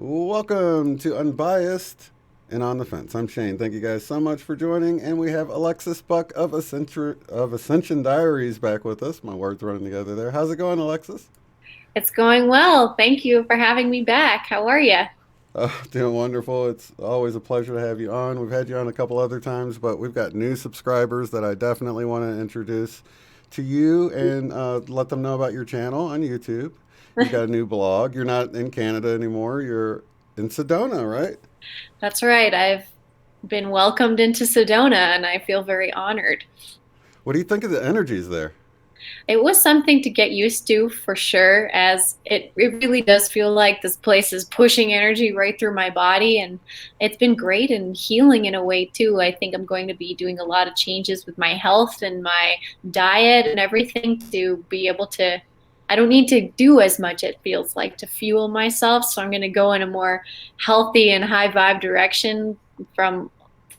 Welcome to Unbiased and On the Fence. I'm Shane. Thank you guys so much for joining. And we have Alexis Buck of Ascension Diaries back with us. My words running together there. How's it going, Alexis? It's going well. Thank you for having me back. How are you? Doing wonderful. It's always a pleasure to have you on. We've had you on a couple other times, but we've got new subscribers that I definitely want to introduce to you and let them know about your channel on YouTube. You've got a new blog. You're not in Canada anymore. You're in Sedona, right? That's right. I've been welcomed into Sedona and I feel very honored. What do you think of the energies there? It was something to get used to for sure, as it really does feel like this place is pushing energy right through my body. And it's been great and healing in a way too. I think I'm going to be doing a lot of changes with my health and my diet and everything to be able to. I don't need to do as much, it feels like, to fuel myself. So I'm going to go in a more healthy and high vibe direction from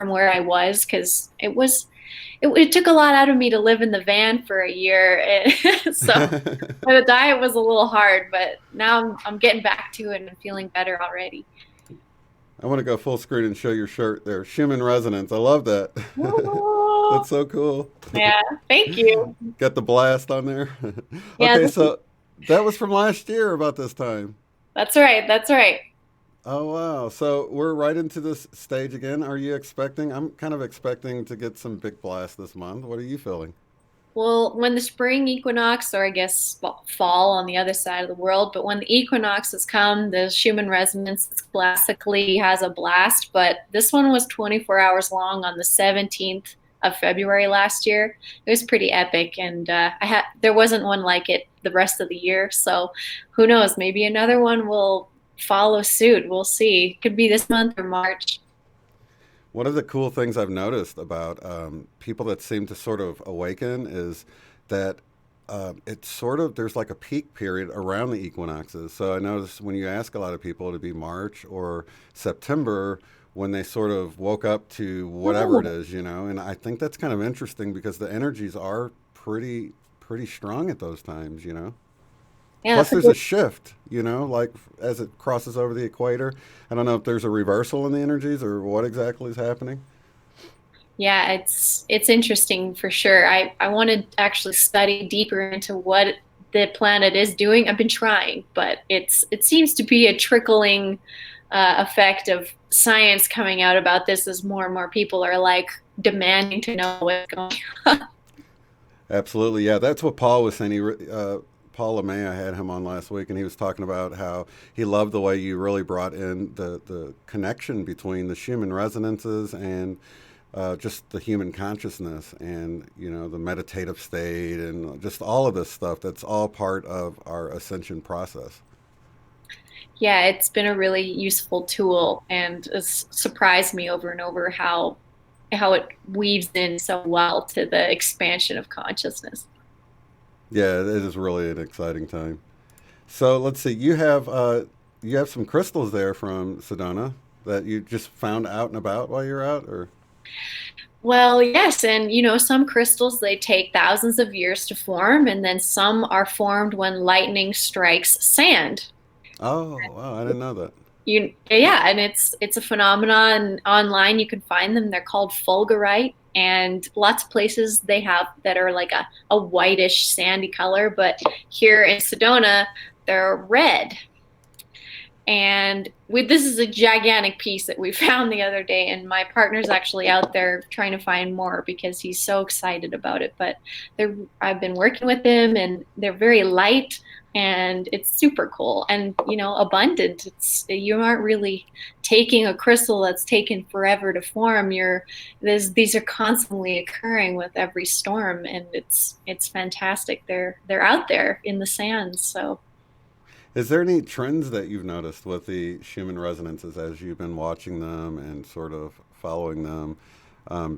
from where I was, because it took a lot out of me to live in the van for a year. So the diet was a little hard, but now I'm getting back to it and I'm feeling better already. I want to go full screen and show your shirt there. Schumann resonance. I love that. Woo! That's so cool. Yeah, thank you. Got the blast on there. Yeah, Okay, so that was from last year about this time. that's right. That's right. Oh, wow. So we're right into this stage again. Are you expecting? I'm kind of expecting to get some big blast this month. What are you feeling? Well, when the spring equinox, or I guess fall on the other side of the world, but when the equinox has come, the Schumann resonance classically has a blast. But this one was 24 hours long on the 17th of February last year. It was pretty epic, and there wasn't one like it the rest of the year. So who knows? Maybe another one will follow suit. We'll see. Could be this month or March. One of the cool things I've noticed about people that seem to sort of awaken is that it's sort of there's like a peak period around the equinoxes. So I noticed when you ask a lot of people to be March or September when they sort of woke up to whatever it is, and I think that's kind of interesting because the energies are pretty strong at those times. Yeah, Plus, that's a there's a good. shift, like as it crosses over the equator. I don't know if there's a reversal in the energies or what exactly is happening. Yeah, it's interesting for sure. I want to actually study deeper into what the planet is doing. I've been trying, but it seems to be a trickling effect of science coming out about this as more and more people are like demanding to know what's going on. Absolutely, yeah. That's what Paul was saying. Paul LeMay, I had him on last week, and he was talking about how he loved the way you really brought in the connection between the Schumann resonances and just the human consciousness and the meditative state and just all of this stuff. That's all part of our ascension process. Yeah, it's been a really useful tool, and it's surprised me over and over how it weaves in so well to the expansion of consciousness. Yeah, it is really an exciting time. So let's see. You have some crystals there from Sedona that you just found out and about while you're out, or Well, yes, and some crystals they take thousands of years to form, and then some are formed when lightning strikes sand. oh wow, I didn't know that. Yeah, and it's a phenomenon online. You can find them. They're called fulgurite, and lots of places they have that are like a whitish sandy color, but here in Sedona, they're red. And this is a gigantic piece that we found the other day, and my partner's actually out there trying to find more because he's so excited about it. But I've been working with them, and they're very light. and it's super cool and abundant. It's you aren't really taking a crystal that's taken forever to form. These are constantly occurring with every storm, and it's fantastic. They're out there in the sands. So Is there any trends that you've noticed with the Schumann resonances as you've been watching them and sort of following them,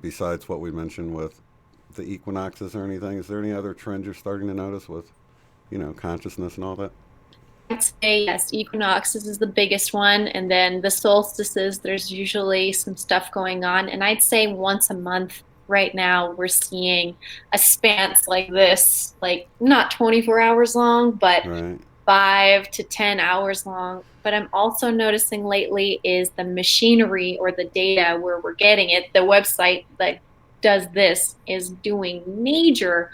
besides what we mentioned with the equinoxes or anything? Is there any other trends you're starting to notice with, consciousness and all that? I'd say yes, equinoxes is the biggest one, and then the solstices, there's usually some stuff going on. And I'd say once a month right now, we're seeing a span like this, like not 24 hours long, but Right. 5 to 10 hours long. But I'm also noticing lately is the machinery or the data where we're getting it, the website that does this is doing major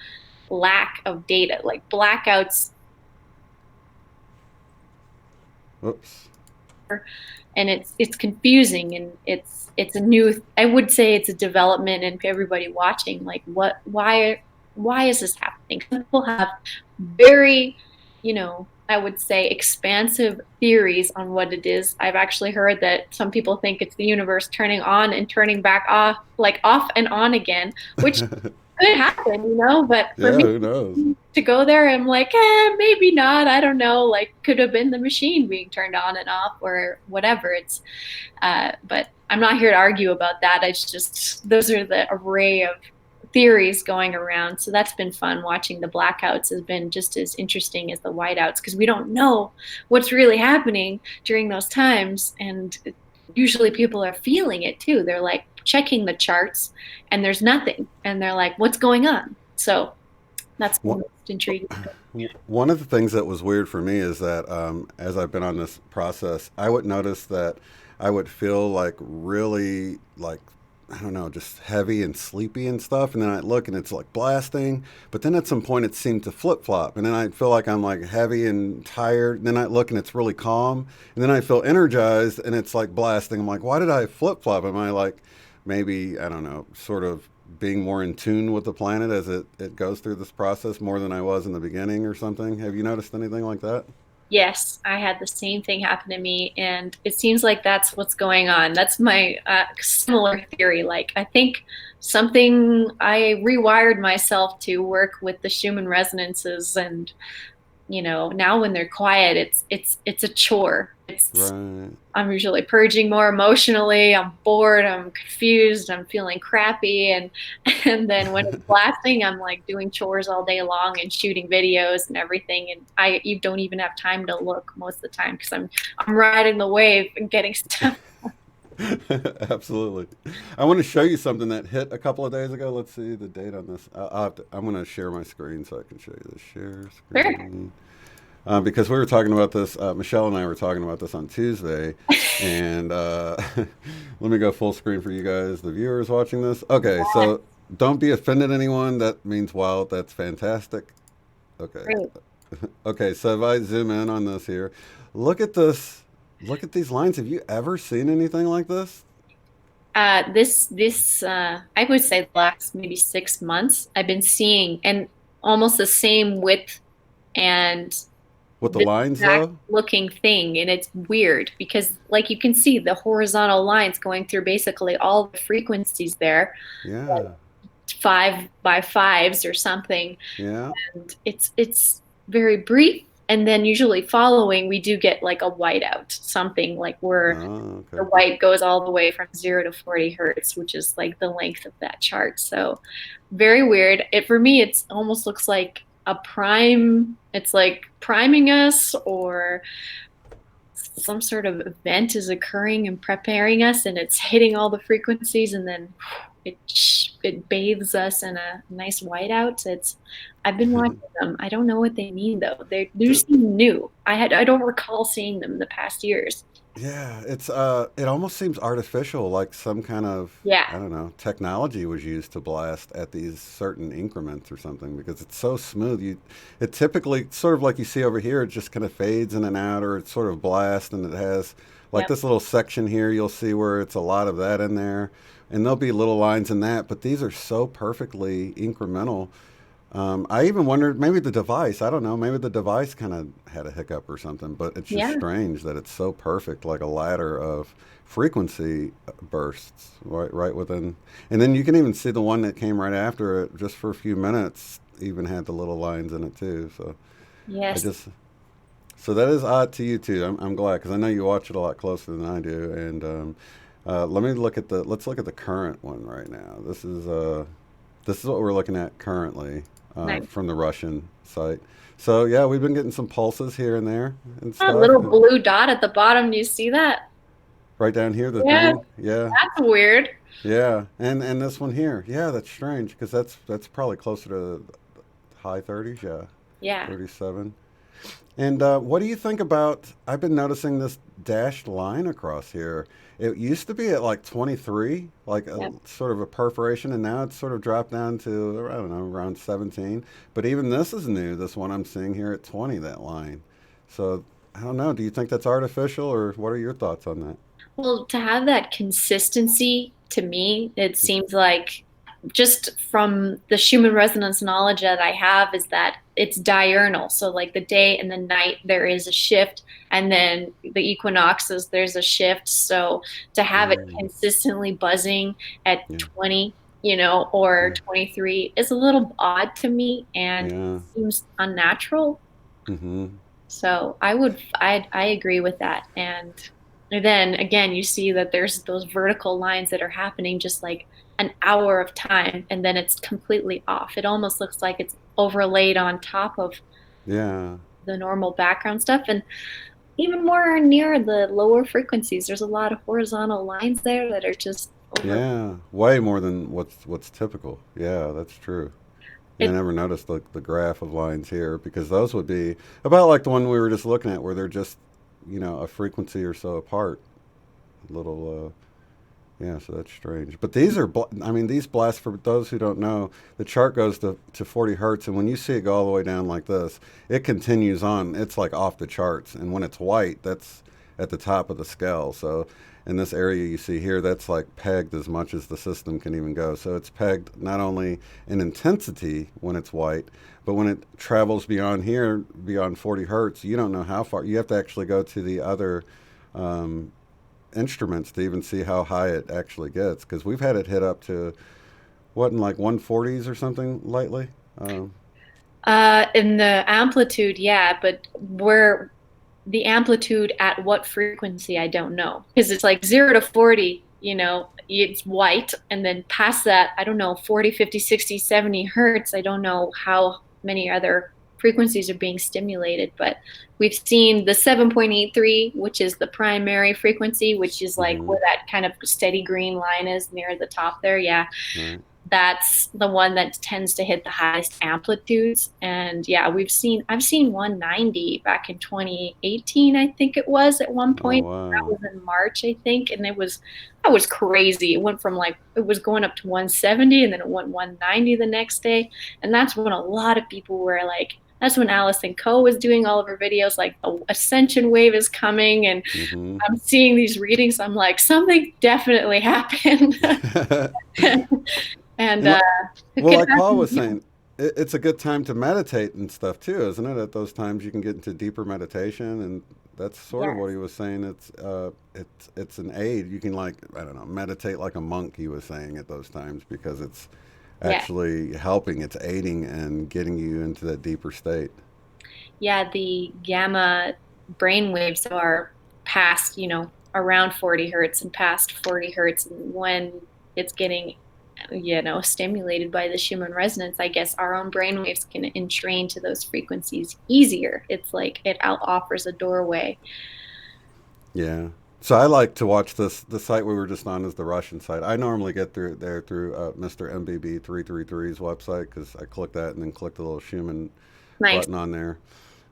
lack of data, like blackouts, Whoops. and it's confusing, and it's a new, I would say it's a development, and everybody watching like why is this happening? People have very, I would say expansive theories on what it is. I've actually heard that some people think it's the universe turning on and turning back off, like off and on again, which could happen, but for Yeah, me who knows? to go there, I'm like, maybe not. I don't know. Like, could have been the machine being turned on and off or whatever. But I'm not here to argue about that. It's just, those are the array of theories going around. So that's been fun. Watching the blackouts has been just as interesting as the whiteouts because we don't know what's really happening during those times. And usually people are feeling it too. They're like checking the charts and there's nothing. And they're like, what's going on? So that's been What, most intriguing. one of the things that was weird for me is that as I've been on this process, I would notice that I would feel like really like I don't know, just heavy and sleepy and stuff. And then I'd look and it's like blasting. But then at some point it seemed to flip flop. And then I feel like I'm like heavy and tired. And then I look and it's really calm. And then I feel energized and it's like blasting. I'm like, why did I flip flop? Am I like maybe, I don't know, sort of being more in tune with the planet as it goes through this process more than I was in the beginning or something? Have you noticed anything like that? Yes, I had the same thing happen to me, and it seems like that's what's going on. That's my similar theory. Like, I think something I rewired myself to work with the Schumann resonances, and now when they're quiet, it's a chore. It's Right. I'm usually purging more emotionally. I'm bored. I'm confused. I'm feeling crappy, and and then when it's blasting, I'm like doing chores all day long and shooting videos and everything. And I you don't even have time to look most of the time because I'm riding the wave and getting stuff. Absolutely. I want to show you something that hit a couple of days ago. Let's see the date on this. I'm going to share my screen so I can show you the share Sure. screen. Because we were talking about this, Michelle and I were talking about this on Tuesday, and let me go full screen for you guys, the viewers watching this. Okay, so don't be offended anyone. That means wow, that's fantastic. Okay, Great. okay. So if I zoom in on this here, look at this. Look at these lines. Have you ever seen anything like this? This I would say the last maybe 6 months I've been seeing and almost the same width and With the this lines exact though? looking thing, and it's weird because like you can see the horizontal lines going through basically all the frequencies there, like Yeah, 5 by 5s or something, yeah. and it's very brief, and then usually following we do get like a whiteout, something like where Oh, the okay. white goes all the way from 0 to 40 hertz, which is like the length of that chart. So very weird. It for me, it's almost looks like a prime. It's like priming us, or some sort of event is occurring and preparing us, and it's hitting all the frequencies, and then it bathes us in a nice whiteout. It's I've been watching them. I don't know what they mean though. They just seem new. I don't recall seeing them in the past years. Yeah, it almost seems artificial, like some kind of Yeah. I don't know technology was used to blast at these certain increments or something because it's so smooth. It typically sort of like you see over here, it just kind of fades in and out, or it's sort of blast, and it has like Yep. this little section here. You'll see where it's a lot of that in there, and there'll be little lines in that, but these are so perfectly incremental. I even wondered maybe the device. I don't know. Maybe the device kind of had a hiccup or something. But it's just Yeah. strange that it's so perfect, like a ladder of frequency bursts right within. And then you can even see the one that came right after it, just for a few minutes, even had the little lines in it too. So I Yes. just so that is odd to you too. I'm glad because I know you watch it a lot closer than I do. And let me look at the let's look at the current one right now. This is what we're looking at currently Nice. from the Russian site. So yeah, we've been getting some pulses here and there and That stuff. little And blue dot at the bottom, do you see that? right down here, the Yeah, thing. Yeah, that's weird. yeah. And this one here. Yeah, that's strange because that's probably closer to high 30s. Yeah, Yeah. 37. And what do you think about? I've been noticing this dashed line across here. It used to be at like 23, like a Yep. sort of a perforation, and now it's sort of dropped down to, I don't know, around 17. But even this is new, this one I'm seeing here at 20, that line. So I don't know. Do you think that's artificial, or what are your thoughts on that? Well, to have that consistency, to me, it seems like just from the Schumann resonance knowledge that I have is that it's diurnal. So like the day and the night there is a shift, and then the equinoxes there's a shift. So to have it Mm, consistently buzzing at yeah, 20, or yeah, 23, is a little odd to me and yeah. seems unnatural. Mm-hmm. So I agree with that. And then again, you see that there's those vertical lines that are happening just like an hour of time, and then it's completely off. It almost looks like it's overlaid on top of Yeah, the normal background stuff. And even more near the lower frequencies, there's a lot of horizontal lines there that are just over. yeah. Way more than what's typical. Yeah, that's true. Yeah, I It never noticed the graph of lines here because those would be about like the one we were just looking at, where they're just, a frequency or so apart. Little, yeah, so that's strange. But these are, I mean, these blasts, for those who don't know, the chart goes to 40 hertz, and when you see it go all the way down like this, it continues on. It's like off the charts. And when it's white, that's at the top of the scale. So in this area you see here, that's like pegged as much as the system can even go. So it's pegged not only in intensity when it's white, but when it travels beyond here, beyond 40 hertz, you don't know how far. You have to actually go to the other um, instruments to even see how high it actually gets because we've had it hit up to what in like 140s or something lately. Um, in the amplitude, yeah, but where the amplitude at what frequency, I don't know. Because it's like 0 to 40, it's white. And then past that, I don't know, 40, 50, 60, 70 hertz. I don't know how many other frequencies are being stimulated. But we've seen the 7.83, which is the primary frequency, which is like mm-hmm, where that kind of steady green line is near the top there. Yeah, right. that's the one that tends to hit the highest amplitudes. And yeah, I've seen 190 back in 2018, I think it was at one Oh point. That wow. was in March, I think, and that was crazy. It went from like it was going up to 170 and then it went 190 the next day. And that's when a lot of people were like, that's when Alison Coe was doing all of her videos, like the ascension wave is coming, and Mm-hmm. I'm seeing these readings. I'm like, something definitely happened. And And it well, could like Paul happen. was saying, it's a good time to meditate and stuff too, isn't it? At those times, you can get into deeper meditation, and that's sort of what Yes. he was saying. It's an aid. You can like I don't know meditate like a monk. He was saying at those times because it's Yeah. actually helping. It's aiding and getting you into that deeper state. Yeah. The gamma brain waves are past, around 40 hertz and past 40 hertz. And when it's getting, stimulated by the Schumann resonance, I guess our own brain waves can entrain to those frequencies easier. It's like it offers a doorway. Yeah. So I like to watch this. The site we were just on is the Russian site. I normally get through there through Mr. MBB 333's website because I click that and then click the little Schumann Nice. button on there.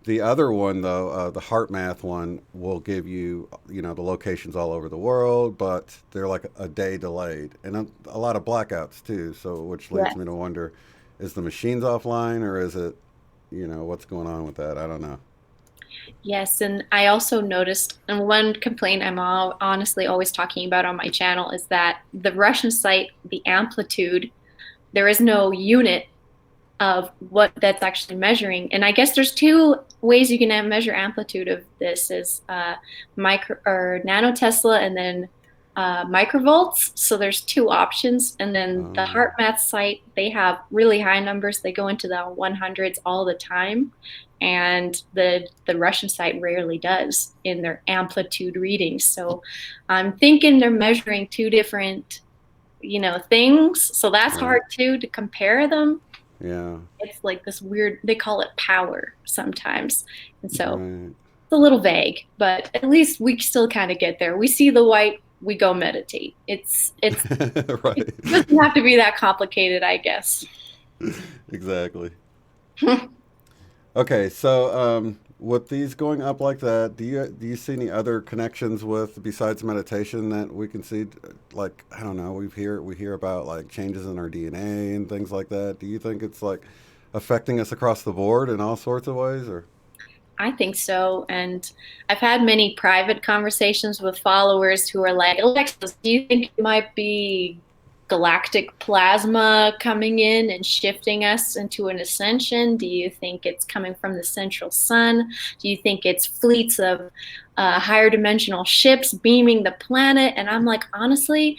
The other one, though, the Heart Math one, will give you, the locations all over the world, but they're like a day delayed and a lot of blackouts too. So, which leads me Yes. to wonder, is the machines offline or is it, what's going on with that? I don't know. Yes, and I also noticed, and one complaint I'm honestly always talking about on my channel is that the Russian site, the amplitude, there is no unit of what that's actually measuring. And I guess there's two ways you can measure amplitude of this is micro or nanotesla and then microvolts. So there's two options. And then the Oh, HeartMath site, they have really high numbers. They go into the 100s all the time. And the Russian site rarely does in their amplitude readings. So I'm thinking they're measuring two different, things. So that's hard right. too to compare them. Yeah, It's like this weird, they call it power sometimes. And so right. it's a little vague, but at least we still kind of get there. We see the white, we go meditate. It Right. doesn't have to be that complicated, I guess. Exactly. Okay, so with these going up like that, do you see any other connections with besides meditation that we can see? Like I don't know, we hear about like changes in our DNA and things like that. Do you think it's like affecting us across the board in all sorts of ways, or? I think so. And I've had many private conversations with followers who are like, Alexis, do you think it might be galactic plasma coming in and shifting us into an ascension? Do you think it's coming from the central sun? Do you think it's fleets of higher dimensional ships beaming the planet? And I'm like, honestly,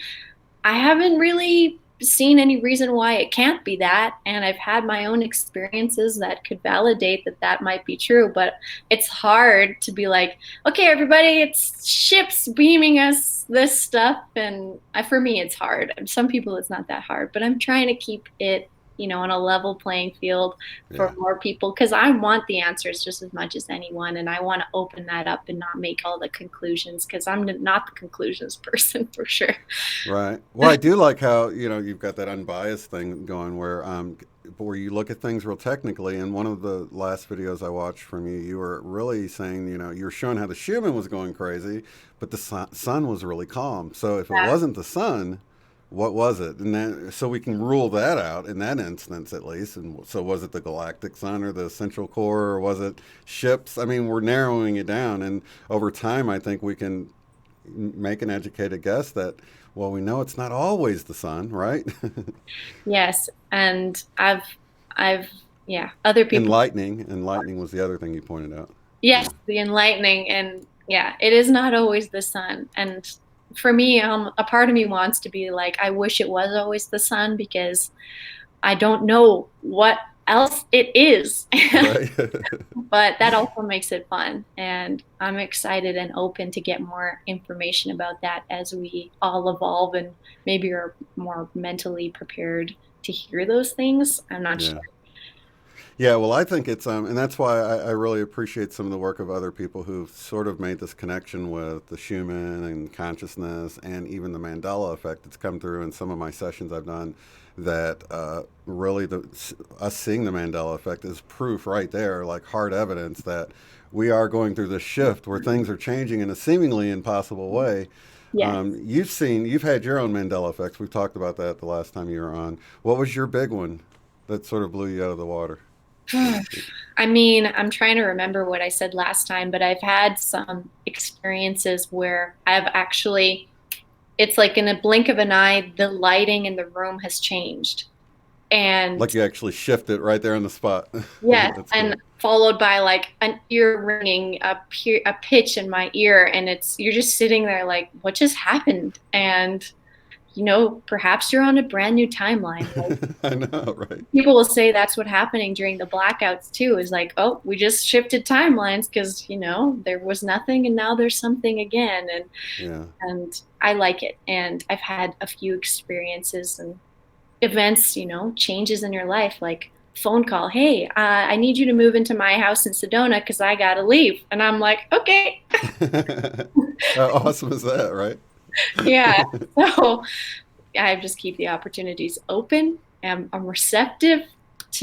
I haven't really seen any reason why it can't be that. And I've had my own experiences that could validate that that might be true. But it's hard to be like, okay, everybody, it's ships beaming us this stuff. And for me, it's hard. Some people, it's not that hard, but I'm trying to keep it, on a level playing field for Yeah. more people because I want the answers just as much as anyone. And I want to open that up and not make all the conclusions because I'm not the conclusions person for sure. Right. Well, I do like how you've got that unbiased thing going where you look at things real technically. And one of the last videos I watched from you, you were really saying you were showing how the Schumann was going crazy, but the sun was really calm. So if it wasn't the sun, what was it? And then so we can rule that out in that instance at least. And so was it the galactic sun or the central core or was it ships? I mean, we're narrowing it down, and over time, I think we can make an educated guess that well, we know it's not always the sun, right? Yes, and yeah, other people, Enlightening was the other thing you pointed out. yes, Yeah, the enlightening, and yeah, it is not always the sun. And for me, a part of me wants to be like, I wish it was always the sun because I don't know what else it is. right. But that also makes it fun, and I'm excited and open to get more information about that as we all evolve and maybe are more mentally prepared to hear those things. I'm not Yeah. sure. Yeah, well, I think it's and that's why I really appreciate some of the work of other people who've sort of made this connection with the Schumann and consciousness, and even the Mandela effect. It's come through in some of my sessions I've done. That really us seeing the Mandela effect is proof right there, like hard evidence that we are going through this shift where things are changing in a seemingly impossible way. Yes. You've had your own Mandela effects. We've talked about that the last time you were on. What was your big one that sort of blew you out of the water, so to speak? I mean, I'm trying to remember what I said last time, but I've had some experiences where I've actually, it's like in a blink of an eye, the lighting in the room has changed. And Like you actually shift it right there on the spot. yes, That's and cool. followed by like an ear ringing, a pitch in my ear, and you're just sitting there like, what just happened? And perhaps you're on a brand new timeline. Like I know, right? people will say that's what happening during the blackouts too, is like, oh, we just shifted timelines because there was nothing and now there's something again, Yeah. and I like it, and I've had a few experiences and events, changes in your life, like phone call, hey, I need you to move into my house in Sedona because I gotta leave. And I'm like, okay. How awesome is that, right? Yeah. So I just keep the opportunities open. I'm receptive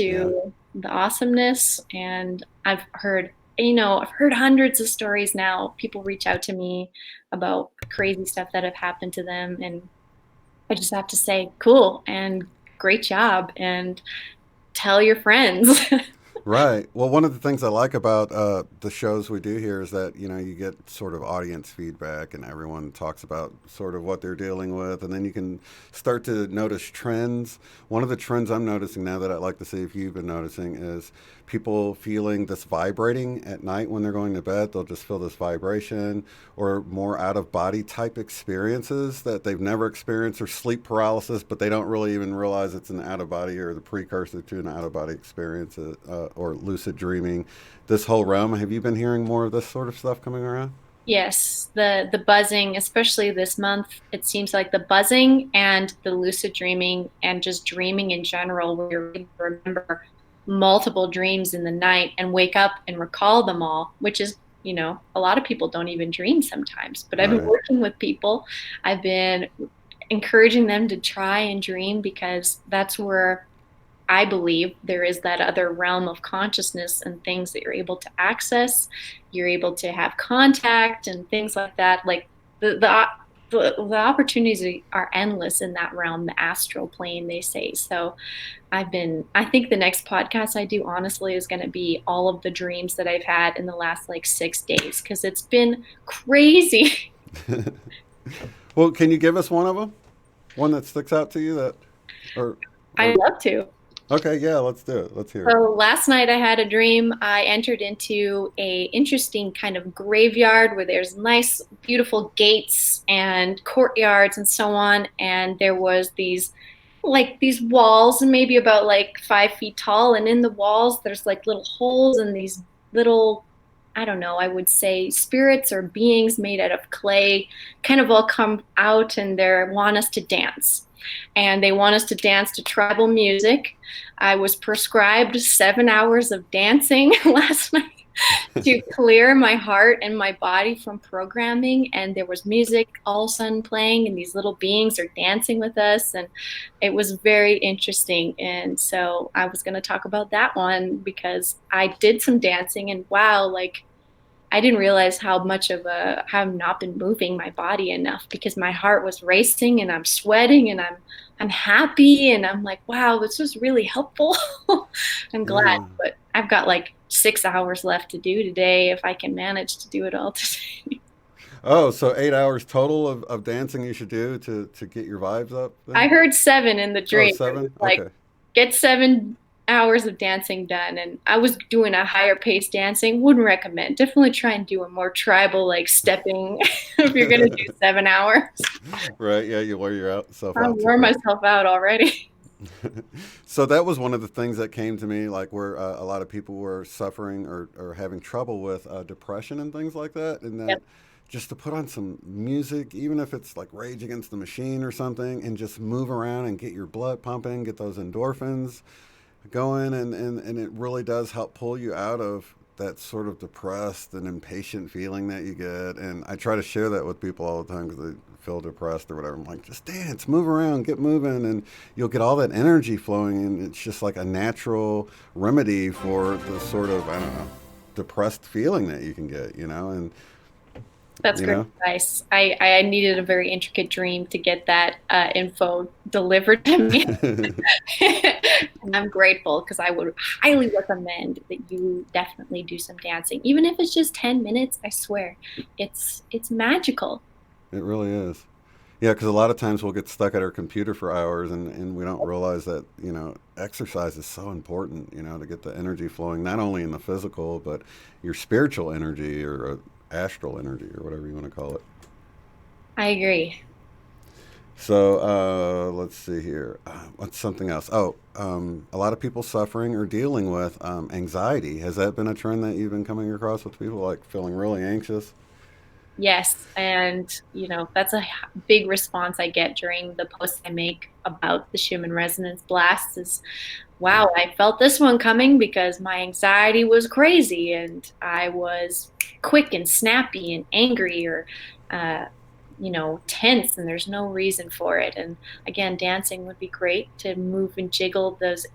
Yeah. to the awesomeness. And I've heard hundreds of stories now. People reach out to me about crazy stuff that have happened to them. And I just have to say, cool and great job. And tell your friends. Right. Well, one of the things I like about the shows we do here is that you get sort of audience feedback, and everyone talks about sort of what they're dealing with, and then you can start to notice trends. One of the trends I'm noticing now that I'd like to see if you've been noticing is people feeling this vibrating at night when they're going to bed. They'll just feel this vibration, or more out of body type experiences that they've never experienced, or sleep paralysis, but they don't really even realize it's an out of body or the precursor to an out of body experience, or lucid dreaming. This whole realm. Have you been hearing more of this sort of stuff coming around? Yes, the buzzing, especially this month, it seems like the buzzing and the lucid dreaming and just dreaming in general, where you're able to remember multiple dreams in the night and wake up and recall them all, which is, a lot of people don't even dream sometimes. But I've been Right. working with people. I've been encouraging them to try and dream because that's where I believe there is that other realm of consciousness and things that you're able to access. You're able to have contact and things like that. Like the opportunities are endless in that realm, the astral plane, they say. So I think the next podcast I do, honestly, is going to be all of the dreams that I've had in the last like 6 days because it's been crazy. Well, can you give us one of them? One that sticks out to you that, or, I'd or love to. okay, yeah, let's do it. Let's hear it. So last night I had a dream. I entered into a interesting kind of graveyard where there's nice, beautiful gates and courtyards and so on. And there was these walls, maybe about like 5 feet tall. And in the walls, there's like little holes and these little, I don't know, I would say spirits or beings made out of clay kind of all come out and they want us to dance. And they want us to dance to tribal music. I was prescribed 7 hours of dancing last night to clear my heart and my body from programming. And there was music all of a sudden playing, and these little beings are dancing with us. And it was very interesting. And so I was going to talk about that one because I did some dancing, and wow, like I didn't realize how I've not been moving my body enough because my heart was racing and I'm sweating and I'm happy and I'm like, wow, this was really helpful. I'm glad, Yeah. but I've got like 6 hours left to do today if I can manage to do it all today. Oh, so 8 hours total of dancing you should do to get your vibes up I then? heard seven in the Oh, dream. It was seven? like Okay. get 7 hours of dancing done, and I was doing a higher pace dancing. Wouldn't recommend. Definitely try and do a more tribal like stepping if you're gonna do 7 hours. Right. Yeah, you wear yourself I out too wore quick. myself out already. So that was one of the things that came to me, like where a lot of people were suffering or having trouble with depression and things like that, and that Yep, just to put on some music, even if it's like Rage Against the Machine or something, and just move around and get your blood pumping, get those endorphins going, and it really does help pull you out of that sort of depressed and impatient feeling that you get. And I try to share that with people all the time because they feel depressed or whatever. I'm like, just dance, move around, get moving, and you'll get all that energy flowing. And it's just like a natural remedy for the sort of, I don't know, depressed feeling that you can get. And, that's you great know, advice. I needed a very intricate dream to get that info delivered to me. And I'm grateful because I would highly recommend that you definitely do some dancing, even if it's just 10 minutes. I swear, it's magical. it really is. Yeah, because a lot of times we'll get stuck at our computer for hours, and we don't realize that, exercise is so important, to get the energy flowing, not only in the physical, but your spiritual energy or astral energy or whatever you want to call it. I agree. So let's see here. What's something else? Oh, a lot of people suffering or dealing with anxiety. Has that been a trend that you've been coming across with people like feeling really anxious? Yes, and that's a big response I get during the posts I make about the Schumann resonance blasts is, wow, I felt this one coming because my anxiety was crazy and I was quick and snappy and angry or uh, tense and there's no reason for it. And again, dancing would be great to move and jiggle those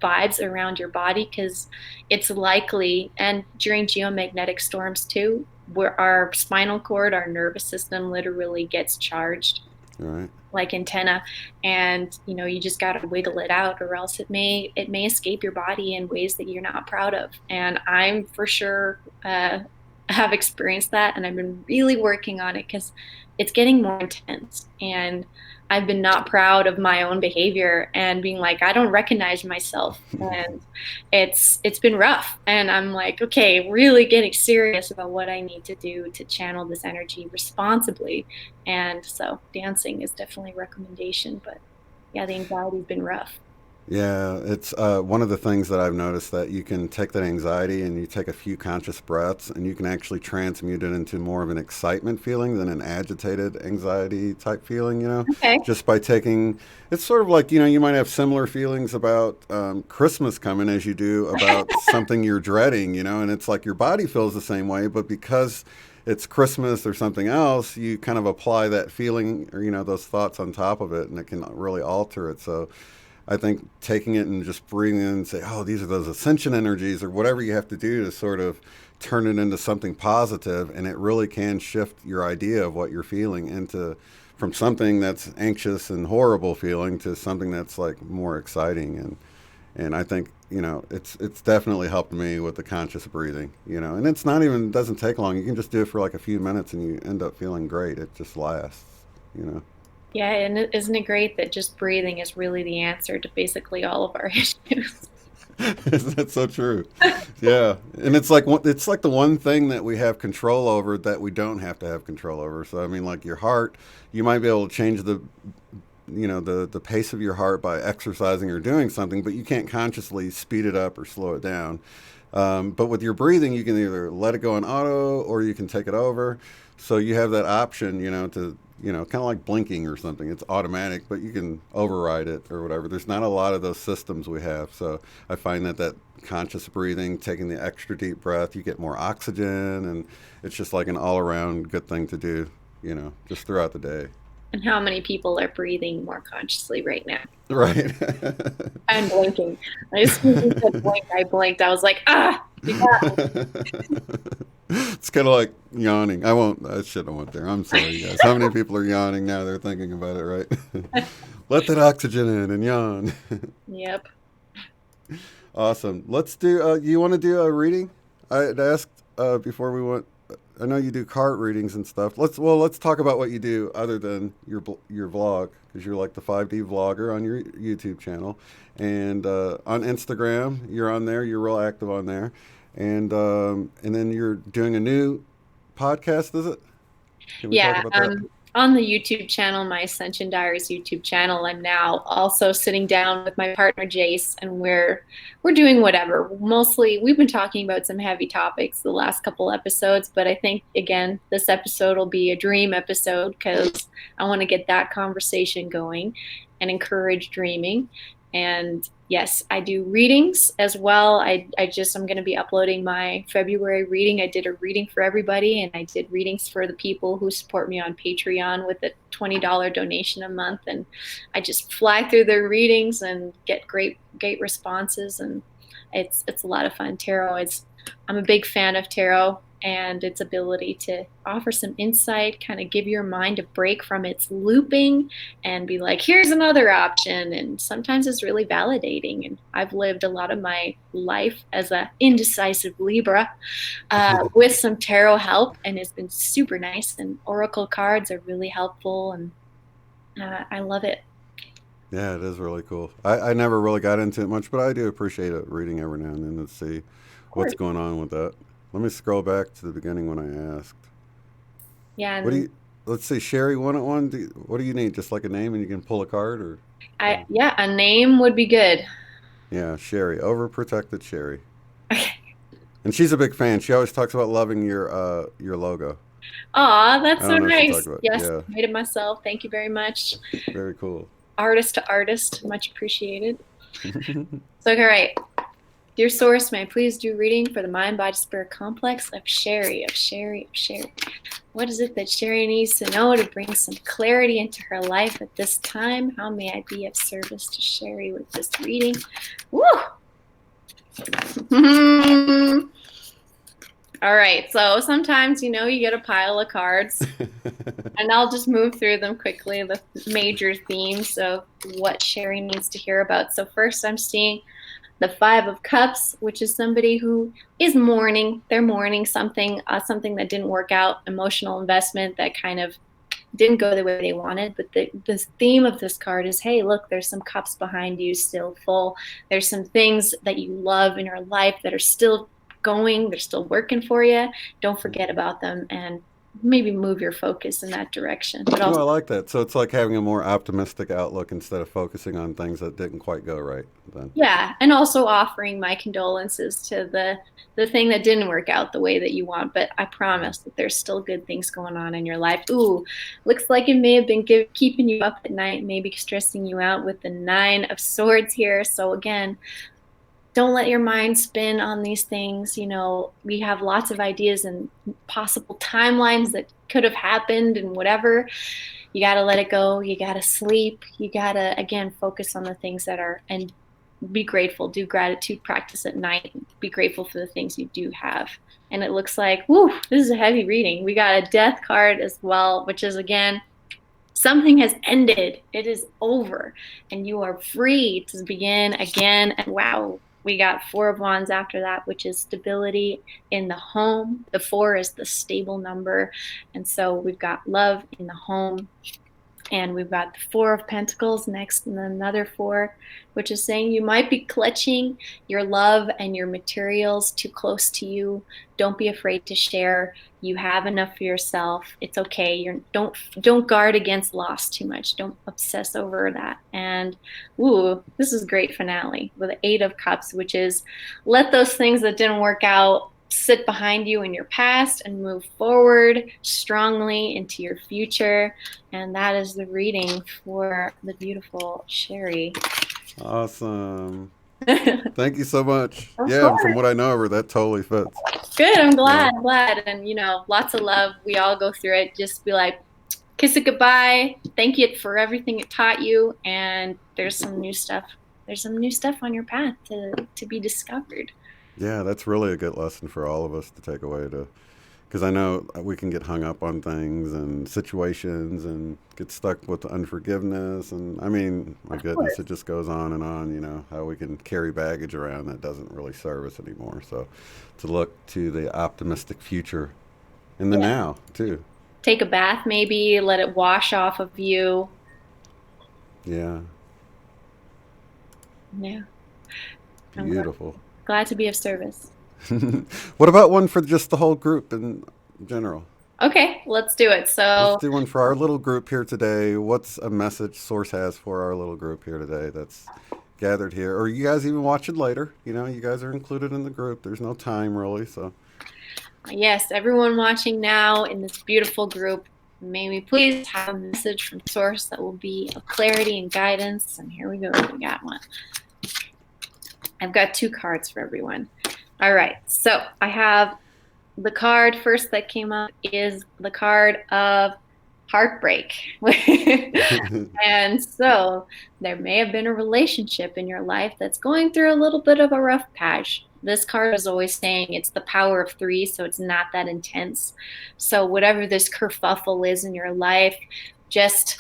vibes around your body because it's likely, and during geomagnetic storms too, where our spinal cord, our nervous system literally gets charged. Right. like antenna, and you just got to wiggle it out, or else it may escape your body in ways that you're not proud of. And I'm for sure have experienced that, and I've been really working on it because it's getting more intense, and I've been not proud of my own behavior and being like, I don't recognize myself, and it's been rough. And I'm like, okay, really getting serious about what I need to do to channel this energy responsibly. And so dancing is definitely a recommendation. But yeah, the anxiety's been rough. Yeah, it's one of the things that I've noticed, that you can take that anxiety and you take a few conscious breaths and you can actually transmute it into more of an excitement feeling than an agitated anxiety type feeling, Okay. just by taking, it's sort of like, you might have similar feelings about Christmas coming as you do about something you're dreading, and it's like your body feels the same way, but because it's Christmas or something else, you kind of apply that feeling or, those thoughts on top of it, and it can really alter it. So, I think taking it and just breathing in and say, oh, these are those ascension energies or whatever you have to do to sort of turn it into something positive, and it really can shift your idea of what you're feeling into from something that's anxious and horrible feeling to something that's like more exciting. And I think it's definitely helped me with the conscious breathing, and it's not even, doesn't take long. You can just do it for like a few minutes and you end up feeling great. It just lasts, you know. Yeah, and isn't it great that just breathing is really the answer to basically all of our issues? That's so true. Yeah, and it's like the one thing that we have control over that we don't have to have control over. So I mean, like your heart, you might be able to change the pace of your heart by exercising or doing something, but you can't consciously speed it up or slow it down. But with your breathing, you can either let it go on auto or you can take it over. So you have that option, to kind of like blinking or something. It's automatic, but you can override it or whatever. There's not a lot of those systems we have. So I find that conscious breathing, taking the extra deep breath, you get more oxygen, and it's just like an all around good thing to do, just throughout the day. And how many people are breathing more consciously right now? Right. I'm blinking. As soon as you said blink, I blinked. I was like, you got It's kind of like yawning. I shouldn't have went there. I'm sorry, guys. How many people are yawning now? They're thinking about it, right? me. Let that oxygen in and yawn. Yep. Awesome. Let's do. You want to do a reading? I had asked before we went. I know you do card readings and stuff. Let's talk about what you do other than your vlog, because you're like the 5D vlogger on your YouTube channel, and on Instagram you're on there. You're real active on there, and then you're doing a new podcast. Is it? Can we talk Yeah, about that? on the YouTube channel, my Ascension Diaries YouTube channel, I'm now also sitting down with my partner Jace, and we're doing whatever. Mostly, we've been talking about some heavy topics the last couple episodes, but I think again, this episode will be a dream episode because I want to get that conversation going and encourage dreaming. And yes, I do readings as well. I'm going to be uploading my February reading. I did a reading for everybody, and I did readings for the people who support me on Patreon with a $20 donation a month. And I just fly through their readings and get great responses, and it's a lot of fun. I'm a big fan of tarot and its ability to offer some insight, kind of give your mind a break from its looping and be like, here's another option. And sometimes it's really validating. And I've lived a lot of my life as a indecisive Libra with some tarot help, and it's been super nice. And oracle cards are really helpful, and I love it. Yeah, it is really cool. I never really got into it much, but I do appreciate it reading every now and then to see Of what's course. going on with that. Let me scroll back to the beginning when I asked. Yeah. What do And you? Let's see, Sherry. One. What do you need? Just like a name, and you can pull a card, or yeah, a name would be good. yeah, Sherry, overprotected Sherry, and she's a big fan. She always talks about loving your logo. Aw, I that's so don't know if she talked nice. about. Yes, Yeah, made it myself. Thank you very much. very cool. Artist to artist, much appreciated. So, all right. Dear Source, may I please do reading for the mind, body, spirit complex of Sherry, of Sherry, of Sherry. What is it that Sherry needs to know to bring some clarity into her life at this time? How may I be of service to Sherry with this reading? Woo! All right. So sometimes, you get a pile of cards, and I'll just move through them quickly, the major themes of what Sherry needs to hear about. So first, I'm seeing the Five of Cups, which is somebody who is mourning. They're mourning something that didn't work out, emotional investment that kind of didn't go the way they wanted. But the theme of this card is, hey, look, there's some cups behind you still full. There's some things that you love in your life that are still going, they're still working for you. Don't forget about them and maybe move your focus in that direction. But Oh, also, I like that. So it's like having a more optimistic outlook instead of focusing on things that didn't quite go right. Then, yeah, and also offering my condolences to the thing that didn't work out the way that you want, but I promise that there's still good things going on in your life. Ooh, looks like it may have been keeping you up at night, maybe stressing you out with the Nine of Swords here. So again, don't let your mind spin on these things. We have lots of ideas and possible timelines that could have happened and whatever. You got to let it go. You got to sleep. You got to, again, focus on the things that are, and be grateful. Do gratitude practice at night. Be grateful for the things you do have. And it looks like, whoo, this is a heavy reading. We got a death card as well, which is, again, something has ended. It is over, and you are free to begin again. And wow, we got Four of Wands after that, which is stability in the home. The four is the stable number. And so we've got love in the home, and we've got the Four of Pentacles next, and then another four, which is saying you might be clutching your love and your materials too close to you. Don't be afraid to share. You have enough for yourself. It's okay. Don't guard against loss too much. Don't obsess over that. And ooh, this is a great finale with the Eight of Cups, which is let those things that didn't work out sit behind you in your past and move forward strongly into your future. And that is the reading for the beautiful Sherry. awesome. Of Thank you so much. Yeah, and from course. what I know of her, that totally fits. Good. I'm Yeah. glad. I'm glad. And, lots of love. We all go through it. Just be like, kiss it goodbye. Thank you for everything it taught you. And there's some new stuff. There's some new stuff on your path to be discovered. Yeah, that's really a good lesson for all of us to take away to, because I know we can get hung up on things and situations and get stuck with unforgiveness. And I mean, my Of goodness, course. it just goes on and on, how we can carry baggage around that doesn't really serve us anymore. So to look to the optimistic future in the Yeah. now, too. Take a bath, maybe let it wash off of you. Yeah, Yeah. I'm beautiful. glad to be of service. What about one for just the whole group in general? Okay, let's do it. Let's So, do one for our little group here today. What's a message Source has for our little group here today that's gathered here? Or you guys even watch it later? You guys are included in the group. There's no time really, so. yes, everyone watching now in this beautiful group, may we please have a message from Source that will be of clarity and guidance. And here we go. We got one. I've got two cards for everyone. All right. So I have the card first that came up is the card of heartbreak. And so there may have been a relationship in your life that's going through a little bit of a rough patch. This card is always saying it's the power of three, so it's not that intense. So whatever this kerfuffle is in your life, just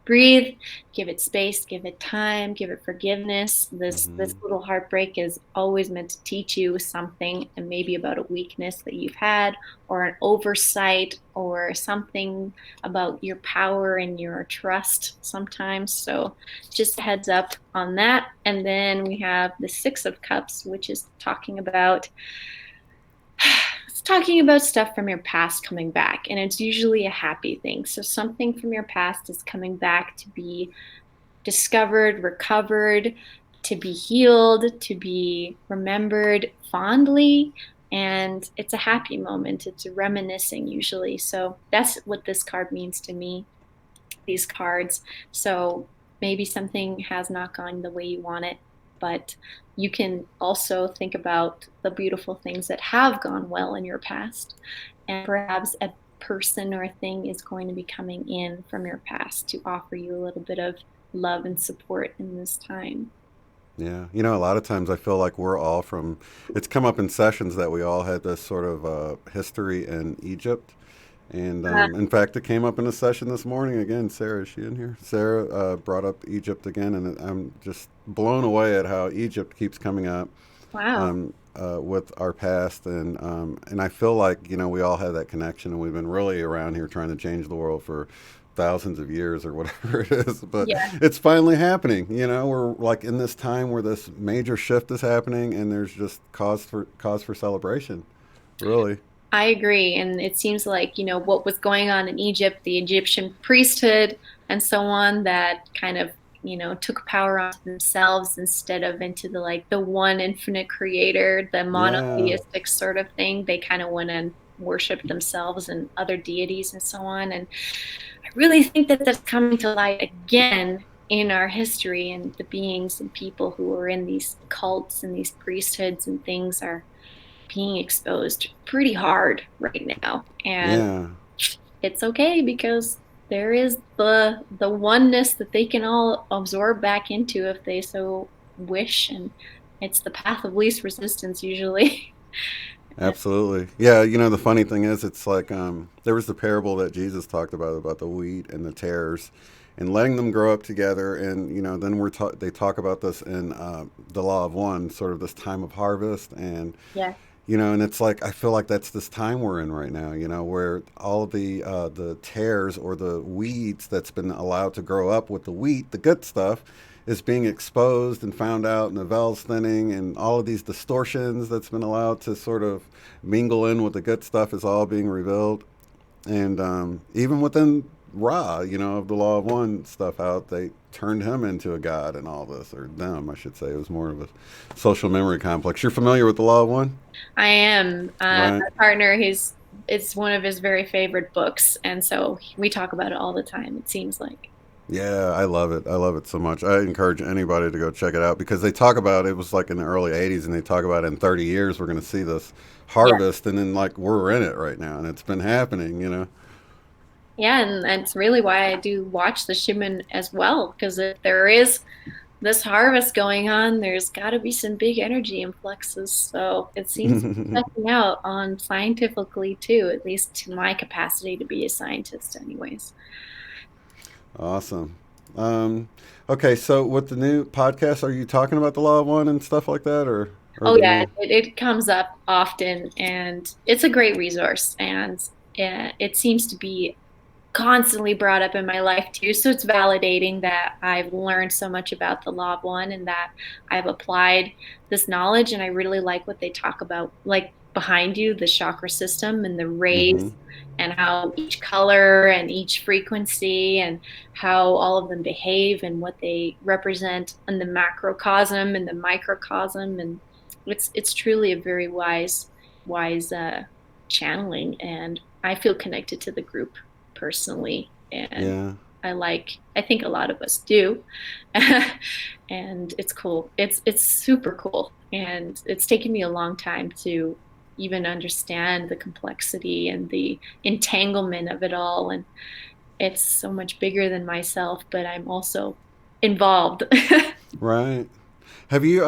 breathe, give it space, give it time, give it forgiveness. This Hmm. little heartbreak is always meant to teach you something, and maybe about a weakness that you've had, or an oversight, or something about your power and your trust sometimes. So just a heads up on that. And then we have the Six of Cups, which is talking about stuff from your past coming back, and it's usually a happy thing. So something from your past is coming back to be discovered, recovered, to be healed, to be remembered fondly. And it's a happy moment. It's a reminiscing usually. So that's what this card means to me, these cards. So maybe something has not gone the way you want it, but you can also think about the beautiful things that have gone well in your past. And perhaps a person or a thing is going to be coming in from your past to offer you a little bit of love and support in this time. Yeah, you know, a lot of times I feel like we're all from. It's come up in sessions that we all had this sort of history in Egypt, and in fact, it came up in a session this morning again. Sarah, is she in here? Sarah brought up Egypt again, and I'm just blown away at how Egypt keeps coming up Wow. with our past, and I feel like we all have that connection, and we've been really around here trying to change the world for thousands of years or whatever it is, but Yeah, it's finally happening. We're like in this time where this major shift is happening, and there's just cause for celebration, really. I agree. And it seems like, what was going on in Egypt, the Egyptian priesthood and so on, that kind of, took power onto themselves instead of into the one infinite creator, the Yeah, monotheistic sort of thing. They kind of went and worshiped themselves and other deities and so on. And I really think that that's coming to light again in our history, and the beings and people who are in these cults and these priesthoods and things are being exposed pretty hard right now. And yeah. it's okay because there is the oneness that they can all absorb back into if they so wish, and it's the path of least resistance usually. Absolutely. Yeah, the funny thing is it's like there was the parable that Jesus talked about the wheat and the tares and letting them grow up together, and then they talk about this in the law of one, sort of this time of harvest, and Yeah. and it's like I feel like that's this time we're in right now, where all of the tares or the weeds that's been allowed to grow up with the wheat, the good stuff, is being exposed and found out, and the veil's thinning, and all of these distortions that's been allowed to sort of mingle in with the good stuff is all being revealed. And even within Ra, of the Law of One stuff out, they turned him into a god and all this, or them, I should say. It was more of a social memory complex. You're familiar with the Law of One? I am. Right. My partner, it's one of his very favorite books, and so we talk about it all the time, it seems like. Yeah, I love it. I love it so much. I encourage anybody to go check it out because they talk about it was like in the early 80s, and they talk about in 30 years we're going to see this Yeah. harvest, and then like we're in it right now and it's been happening. Yeah, and it's really why I do watch the Schumann as well, because if there is this harvest going on, there's got to be some big energy influxes. So it seems to be checking out on scientifically too, at least to my capacity to be a scientist, anyways. Awesome. Um, okay, so with the new podcast, are you talking about the Law of One and stuff like that, or Oh the yeah, new? it comes up often, and it's a great resource, and it seems to be constantly brought up in my life too. So it's validating that I've learned so much about the law of one and that I've applied this knowledge. And I really like what they talk about, like behind you, the chakra system and the Mm-hmm. rays, and how each color and each frequency and how all of them behave and what they represent in the macrocosm and the microcosm. And it's truly a very wise channeling. And I feel connected to the group personally, and Yeah. I think a lot of us do. And it's cool, it's super cool, and it's taken me a long time to even understand the complexity and the entanglement of it all, and it's so much bigger than myself, but I'm also involved. Right. Have you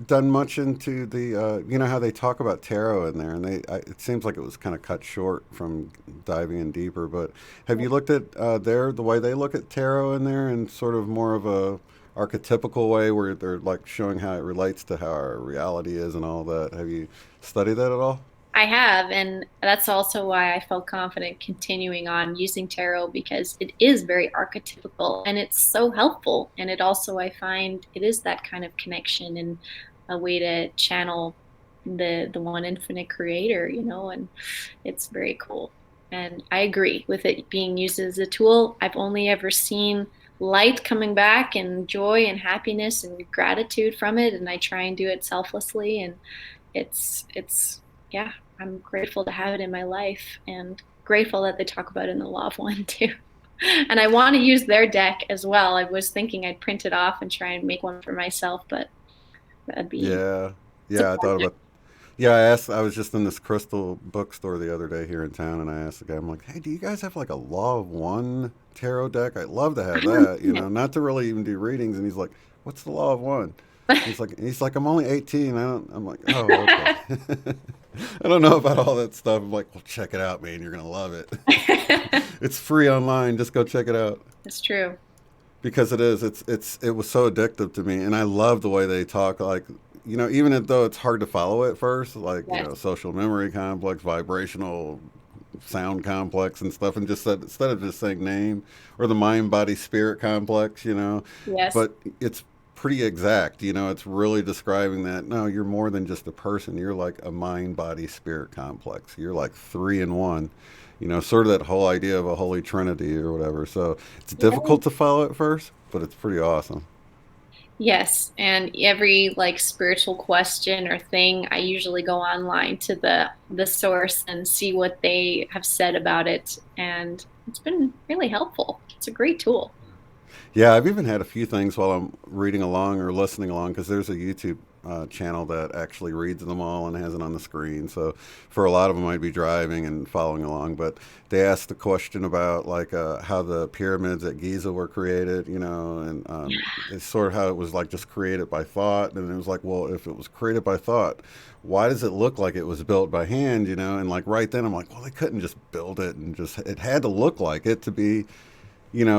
done much into the how they talk about tarot in there, and it seems like it was kind of cut short from diving in deeper. But have you looked at the way they look at tarot in there, and sort of more of a archetypical way where they're like showing how it relates to how our reality is and all that? Have you studied that at all? I have, and that's also why I felt confident continuing on using tarot, because it is very archetypical and it's so helpful. And it also, I find, it is that kind of connection and a way to channel the one infinite creator, and it's very cool. And I agree with it being used as a tool. I've only ever seen light coming back and joy and happiness and gratitude from it, and I try and do it selflessly, and it's yeah, I'm grateful to have it in my life, and grateful that they talk about it in the law of one too. And I want to use their deck as well. I was thinking I'd print it off and try and make one for myself, but that'd be Yeah, it's a yeah, I thought project. about. Yeah, I asked. I was just in this crystal bookstore the other day here in town, and I asked the guy, I'm like, "Hey, do you guys have like a Law of One tarot deck? I'd love to I have haven't that. seen it. Not to really even do readings." And he's like, "What's the Law of One?" he's like, I'm only 18. I'm like, oh, okay. I don't know about all that stuff. I'm like, well, check it out, man. You're gonna love it. It's free online. Just go check it out. It's true. Because it is. It was so addictive to me, and I love the way they talk. Like, even though it's hard to follow at first, like, Yes. social memory complex, vibrational sound complex, and stuff, and just said, instead of just saying name or the mind body spirit complex, Yes. but it's pretty exact. It's really describing that no, you're more than just a person. You're like a mind body spirit complex. You're like three in one. Sort of that whole idea of a holy trinity or whatever. So it's Yeah. difficult to follow at first, but it's pretty awesome. Yes, and every like spiritual question or thing, I usually go online to the source and see what they have said about it, and it's been really helpful. It's a great tool. Yeah, I've even had a few things while I'm reading along or listening along, because there's a YouTube channel that actually reads them all and has it on the screen. So for a lot of them, I'd be driving and following along. But they asked the question about like how the pyramids at Giza were created, and it's sort of how it was like just created by thought. And it was like, well, if it was created by thought, why does it look like it was built by hand, And like right then, I'm like, well, they couldn't just build it and just, it had to look like it to be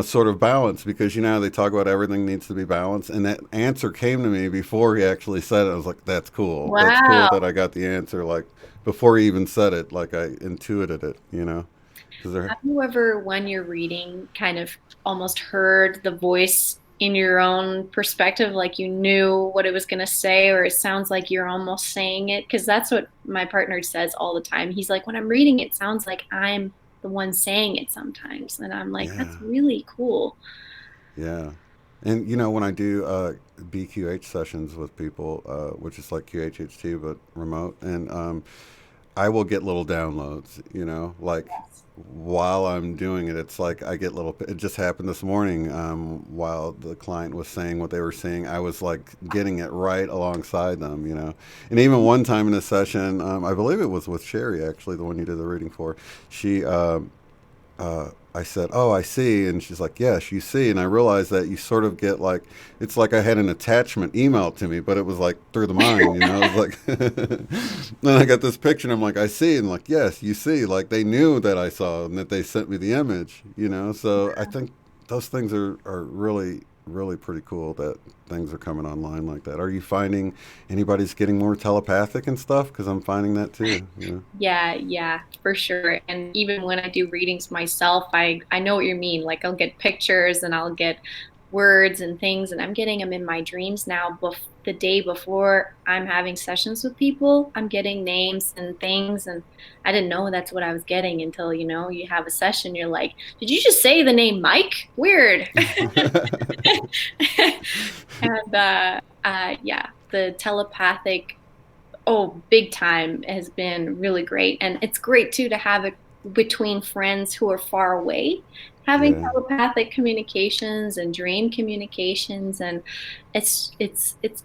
sort of balance, because they talk about everything needs to be balanced. And that answer came to me before he actually said it. I was like, that's cool. That's cool Wow. that I got the answer like before he even said it, like I intuited it. Because they're Have you ever, when you're reading, kind of almost heard the voice in your own perspective, like you knew what it was going to say, or it sounds like you're almost saying it? Because that's what my partner says all the time. He's like, when I'm reading, it sounds like I'm the one saying it sometimes. And I'm like, that's yeah, really cool. yeah. And when I do BQH sessions with people, which is like QHHT but remote, and I will get little downloads, like Yes. while I'm doing it. It's like I get little, it just happened this morning while the client was saying what they were seeing. I was like getting it right alongside them. And even one time in a session, I believe it was with Sherry, actually, the one you did the reading for, she, I said, "Oh, I see," and she's like, "Yes, you see." And I realized that you sort of get like, it's like I had an attachment emailed to me, but it was like through the mind. It was like, then I got this picture, and I'm like, "I see," and like, "Yes, you see." Like they knew that I saw, and that they sent me the image. So I think those things are really really pretty cool that things are coming online like that. Are you finding anybody's getting more telepathic and stuff? Because I'm finding that too. Yeah, yeah, for sure. And even when I do readings myself, I know what you mean. Like I'll get pictures and I'll get words and things, and I'm getting them in my dreams now. The day before I'm having sessions with people, I'm getting names and things, and I didn't know that's what I was getting until, you have a session. You're like, did you just say the name Mike? Weird. And yeah, the telepathic, oh, big time, has been really great. And it's great too to have it between friends who are far away, having Yeah. telepathic communications and dream communications. And it's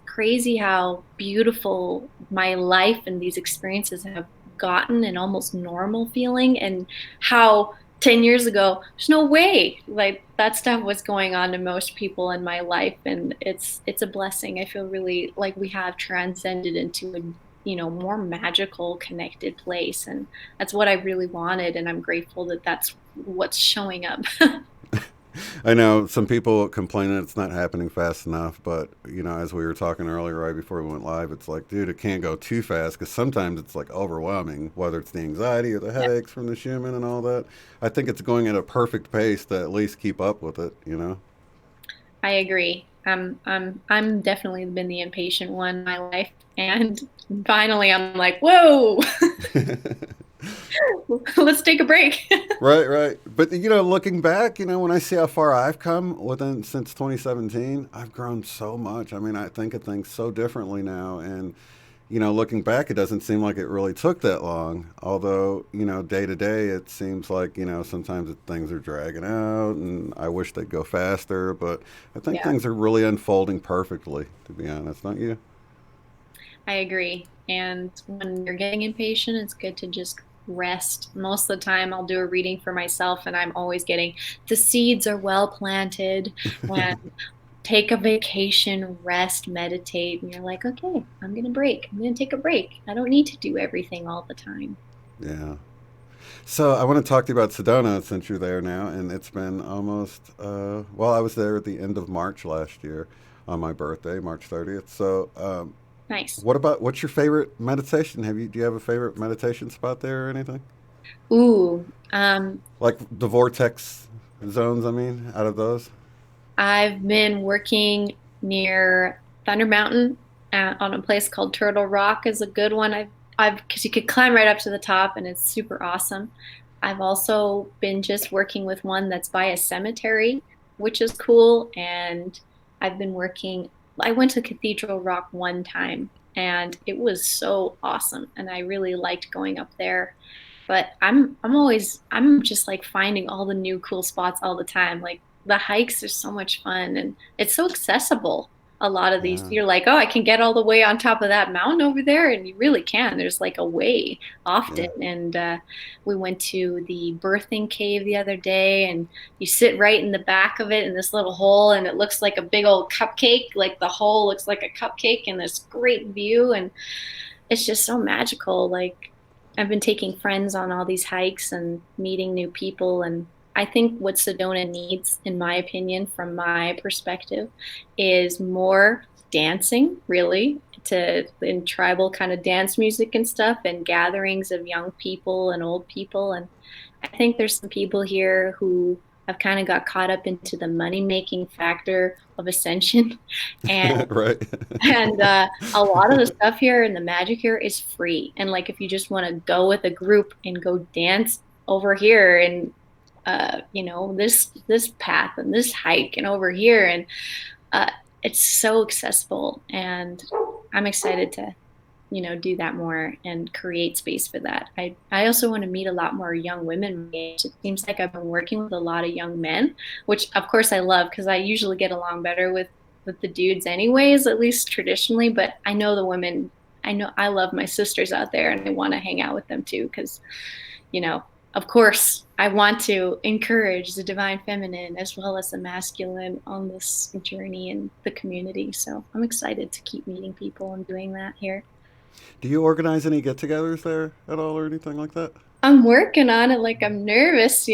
crazy how beautiful my life and these experiences have gotten, and almost normal feeling, and how 10 years ago there's no way like that stuff was going on to most people in my life. And it's a blessing. I feel really like we have transcended into a more magical connected place, and that's what I really wanted, and I'm grateful that that's what's showing up. I know some people complain that it's not happening fast enough, but as we were talking earlier, right before we went live, it's like, dude, it can't go too fast, because sometimes it's like overwhelming, whether it's the anxiety or the Yeah, headaches from the Schumann and all that. I think it's going at a perfect pace to at least keep up with it. I agree. I'm definitely been the impatient one in my life, and finally I'm like, whoa, let's take a break. Right, right. But looking back, when I see how far I've come within since 2017, I've grown so much. I mean, I think of things so differently now, and looking back, it doesn't seem like it really took that long. Although, day to day, it seems like, sometimes things are dragging out, and I wish they'd go faster. But I think Yeah, things are really unfolding perfectly, to be honest, don't you? I agree. And when you're getting impatient, it's good to just rest. Most of the time, I'll do a reading for myself, and I'm always getting the seeds are well planted, and take a vacation, rest, meditate, and you're like, okay, I'm gonna break. I'm gonna take a break. I don't need to do everything all the time. Yeah. So I want to talk to you about Sedona since you're there now, and it's been almost. Well, I was there at the end of March last year on my birthday, March 30th. So, Nice. what's your favorite meditation? Do you have a favorite meditation spot there or anything? Ooh, Like the vortex zones, I mean, out of those? I've been working near Thunder Mountain on a place called Turtle Rock is a good one. I've because you could climb right up to the top and it's super awesome. I've also been just working with one that's by a cemetery, which is cool. And I've been working, I went to Cathedral Rock one time and it was so awesome. And I really liked going up there. But I'm just like finding all the new cool spots all the time. Like the hikes are so much fun and it's so accessible. A lot of these, Yeah. you're like, oh, I can get all the way on top of that mountain over there, and you really can. There's like a way often. Yeah. And we went to the birthing cave the other day, and you sit right in the back of it in this little hole, and it looks like a big old cupcake. Like the hole looks like a cupcake, and this great view. And it's just so magical. Like I've been taking friends on all these hikes and meeting new people. And I think what Sedona needs, in my opinion, from my perspective, is more dancing, really, to in tribal kind of dance music and stuff, and gatherings of young people and old people. And I think there's some people here who have kind of got caught up into the money making factor of Ascension. And Right. a lot of the stuff here and the magic here is free. And like if you just want to go with a group and go dance over here and this path and this hike and over here and uh it's so accessible and I'm excited to do that more and create space for that. I also want to meet a lot more young women my age. It seems like I've been working with a lot of young men, which of course I love because I usually get along better with the dudes anyways, at least traditionally, but I know the women, I know I love my sisters out there and I want to hang out with them too because, you know, of course, I want to encourage the divine feminine as well as the masculine on this journey in the community. So I'm excited to keep meeting people and doing that here. Do you organize any get-togethers there at all or anything like that? I'm working on it. Like I'm nervous,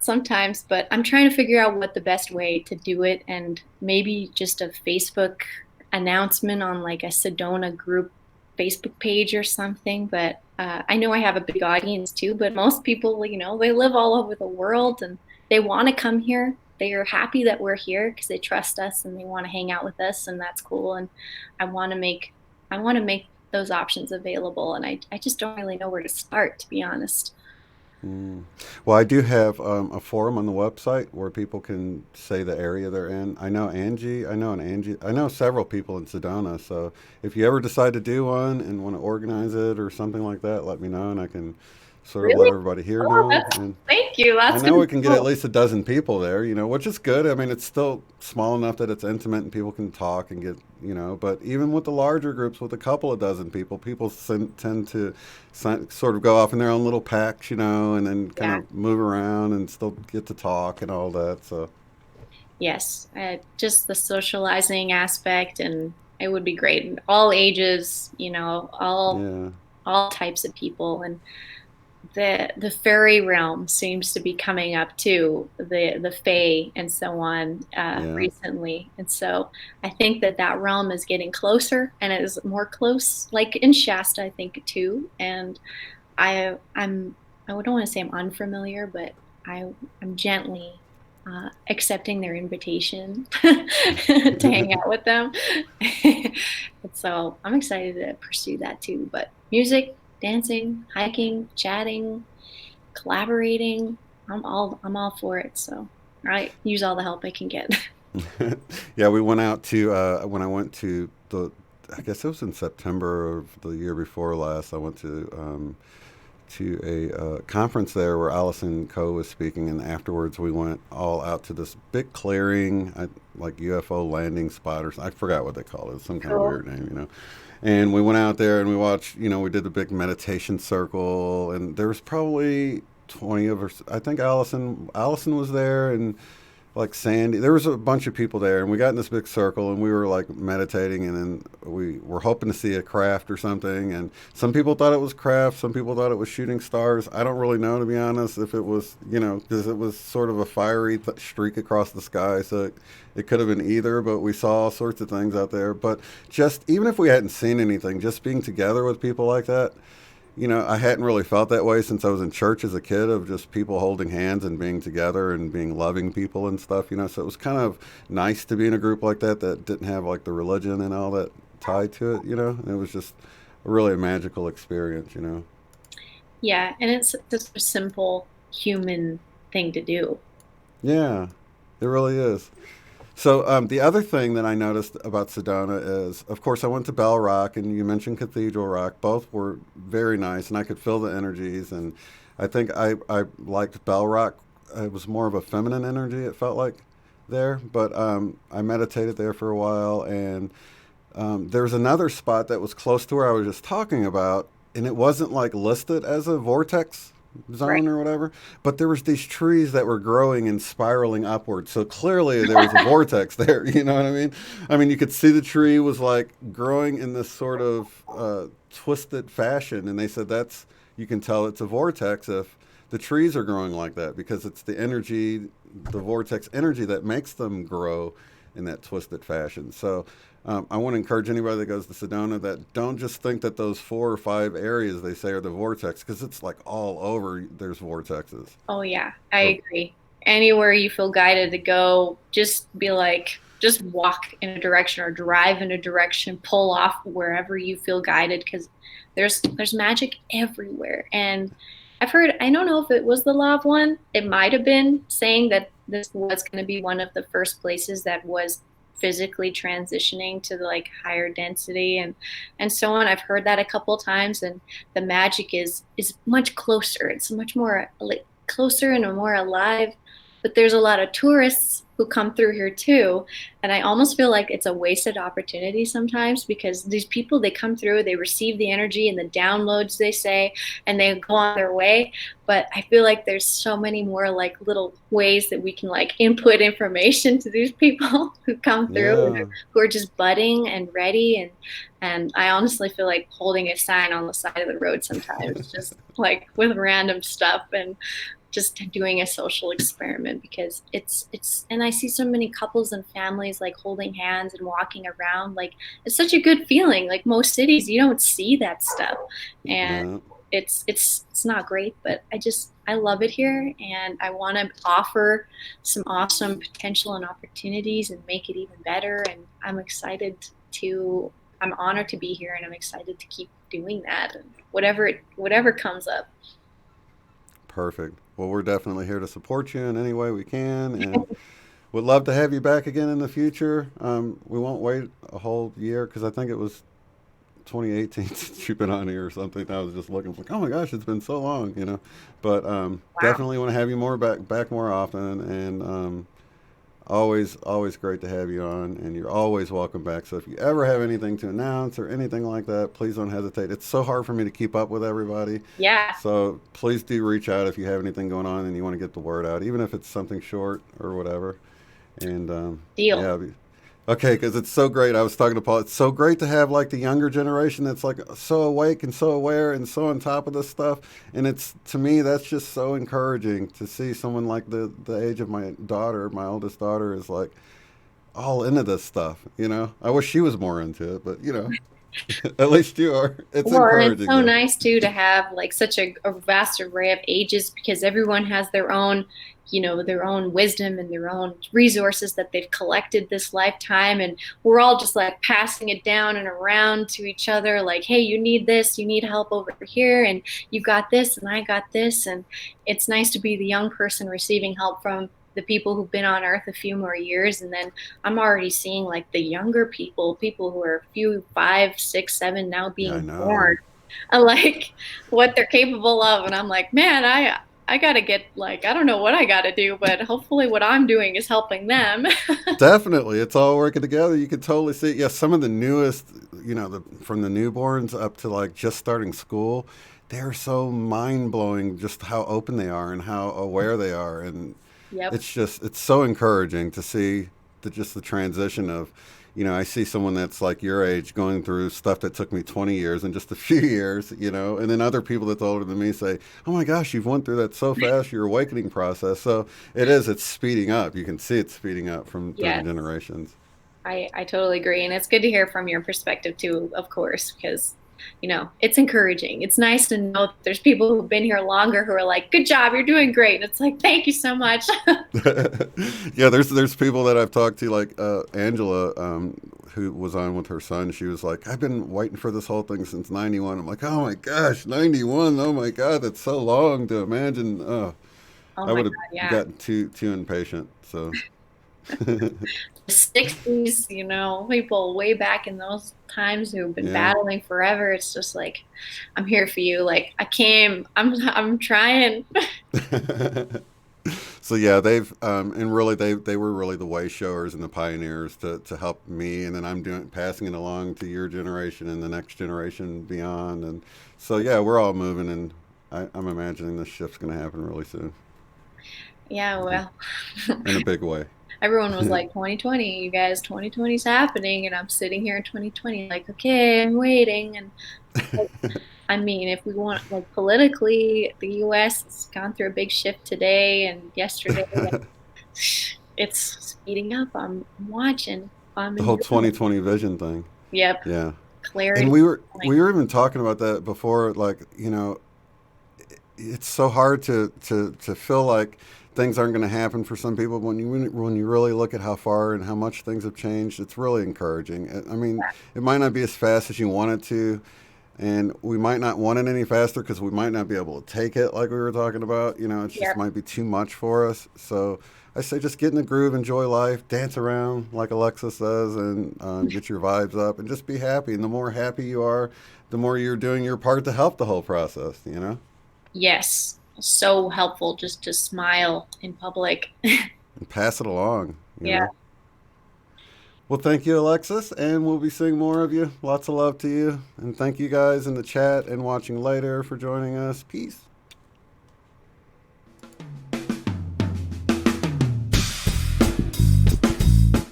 sometimes, but I'm trying to figure out what the best way to do it and maybe just a Facebook announcement on like a Sedona group Facebook page or something. But I know I have a big audience too, but most people, they live all over the world and they want to come here. They are happy that we're here because they trust us and they want to hang out with us, and that's cool. And I want to make I want to make those options available. And I just don't really know where to start, to be honest. Mm. Well, I do have a forum on the website where people can say the area they're in. I know Angie. I know several people in Sedona. So if you ever decide to do one and want to organize it or something like that, let me know and I can sort of let Really? everybody here Oh, know. that's And thank you. I That's know gonna we be can get at cool. least a dozen people there, which is good. I mean, it's still small enough that it's intimate and people can talk and get. But even with the larger groups, with a couple of dozen people, tend to sort of go off in their own little packs, and then kind Yeah. of move around and still get to talk and all that. So, Yes. Just the socializing aspect, and it would be great. And all ages, yeah, all types of people. And the fairy realm seems to be coming up too, the fae and so on yeah. recently. And so I think that realm is getting closer and it is more close, like in Shasta, I think too. And I don't want to say I'm unfamiliar, but I'm gently accepting their invitation to hang out with them. And so I'm excited to pursue that too. But music, dancing, hiking, chatting, collaborating, I'm all for it. So I use all the help I can get. Yeah, we went out to when I went to I guess it was in September of the year before last. I went to a conference there where Allison Coe was speaking, and afterwards we went all out to this big clearing, like UFO landing spot, or I forgot what they call it, some kind of Cool. weird name. And we went out there and we watched, we did the big meditation circle, and there was probably 20 of us. I think Allison was there, and like Sandy. There was a bunch of people there, and we got in this big circle, and we were like meditating, and then we were hoping to see a craft or something. And some people thought it was craft, some people thought it was shooting stars. I don't really know, to be honest, if it was, because it was sort of a fiery streak across the sky, so it could have been either. But we saw all sorts of things out there. But just even if we hadn't seen anything, just being together with people like that, I hadn't really felt that way since I was in church as a kid, of just people holding hands and being together and being loving people and stuff. So it was kind of nice to be in a group like that that didn't have like the religion and all that tied to it. And it was just really a magical experience. Yeah, and it's just a simple human thing to do. Yeah, it really is. So the other thing that I noticed about Sedona is, of course, I went to Bell Rock, and you mentioned Cathedral Rock. Both were very nice, and I could feel the energies. And I think I liked Bell Rock. It was more of a feminine energy, it felt like there. But I meditated there for a while, and there was another spot that was close to where I was just talking about, and it wasn't like listed as a vortex Right. zone or whatever, but there was these trees that were growing and spiraling upward. So clearly there was a vortex there. You know what I mean? I mean, you could see the tree was like growing in this sort of twisted fashion, and they said that's, you can tell it's a vortex if the trees are growing like that, because it's the energy, the vortex energy, that makes them grow in that twisted fashion. So I want to encourage anybody that goes to Sedona that don't just think that those 4 or 5 areas they say are the vortex, because it's like all over. There's vortexes. Oh yeah, I Or agree. Anywhere you feel guided to go, just be like, just walk in a direction or drive in a direction, pull off wherever you feel guided because there's magic everywhere. And I've heard, I don't know if it was the Law of One, it might have been saying that this was going to be one of the first places that was physically transitioning to the like higher density and so on. I've heard that a couple times, and the magic is much closer. It's much more like closer and more alive. But there's a lot of tourists who come through here too, and I almost feel like it's a wasted opportunity sometimes because these people, they come through, they receive the energy and the downloads, they say, and they go on their way. But I feel like there's so many more like little ways that we can like input information to these people who come through and yeah, who are just budding and ready. And I honestly feel like holding a sign on the side of the road sometimes, just like with random stuff, and just doing a social experiment because it's and I see so many couples and families like holding hands and walking around, like it's such a good feeling. Like most cities you don't see that stuff, and yeah, it's not great, but I love it here, and I want to offer some awesome potential and opportunities and make it even better. And I'm excited to I'm honored to be here, and I'm excited to keep doing that, and whatever comes up. perfect. Well, we're definitely here to support you in any way we can, and would love to have you back again in the future. We won't wait a whole year, because I think it was 2018 since you've been on here or something. I was just looking like, oh my gosh, it's been so long. But Wow. definitely want to have you back more often, and always great to have you on, and you're always welcome back. So if you ever have anything to announce or anything like that, please don't hesitate. It's so hard for me to keep up with everybody. Yeah. So please do reach out if you have anything going on and you want to get the word out, even if it's something short or whatever. And Deal. yeah, okay, because it's so great. I was talking to Paul. It's so great to have like the younger generation that's like so awake and so aware and so on top of this stuff. And it's, to me, that's just so encouraging to see someone like the age of my daughter. My oldest daughter is like all into this stuff. I wish she was more into it, but at least you are. It's Well, and it's encouraging so though. nice too to have like such a vast array of ages because everyone has their own, their own wisdom and their own resources that they've collected this lifetime. And we're all just like passing it down and around to each other, like, hey, you need this, you need help over here, and you got this, and I got this. And it's nice to be the young person receiving help from the people who've been on earth a few more years, and then I'm already seeing like the younger people who are a few, 5, 6, 7 now Yeah, I being born, know. like what they're capable of. And I'm like, man, I gotta get like, I don't know what I gotta do, but hopefully what I'm doing is helping them. Definitely, it's all working together. You can totally see. Yeah, some of the newest, from the newborns up to like just starting school, they're so mind blowing. Just how open they are and how aware they are, and Yep. it's so encouraging to see the transition of, I see someone that's like your age going through stuff that took me 20 years in just a few years, and then other people that's older than me say, oh my gosh, you've went through that so fast, your awakening process. So it's speeding up. You can see it speeding up from through the Yes. generations. I totally agree. And it's good to hear from your perspective too, of course, because, it's encouraging. It's nice to know that there's people who've been here longer who are like, good job, you're doing great. And it's like, thank you so much. Yeah, there's people that I've talked to, like Angela, who was on with her son. She was like, I've been waiting for this whole thing since '91. I'm like, oh my gosh, '91! Oh my God, that's so long to imagine. Oh I my would have God, yeah. gotten too impatient. So The 60s, people way back in those times who've been yeah. battling forever. It's just like, I'm here for you. Like I came, I'm trying. So yeah, they've and really they were really the way showers and the pioneers to help me, and then I'm doing passing it along to your generation and the next generation beyond, and so yeah, we're all moving, and I'm imagining this shift's going to happen really soon. Yeah, well, In a big way. everyone was like 2020, you guys, 2020 is happening, and I'm sitting here in 2020 like, okay, I'm waiting. And I mean, if we want, like, politically, the US has gone through a big shift today and yesterday. It's speeding up. I'm watching. I'm The whole enjoying it. 2020 vision thing. Yep. Yeah. And Clarity. we were even talking about that before, like, it's so hard to feel like things aren't going to happen for some people. When you really look at how far and how much things have changed, it's really encouraging. I mean, it might not be as fast as you want it to, and we might not want it any faster because we might not be able to take it like we were talking about. It just Yep. might be too much for us. So I say just get in the groove, enjoy life, dance around like Alexis says, and get your vibes up and just be happy. And the more happy you are, the more you're doing your part to help the whole process. Yes. So helpful just to smile in public. And pass it along, you Yeah. know. Well, thank you, Alexis, and we'll be seeing more of you. Lots of love to you. And thank you guys in the chat and watching later for joining us. Peace.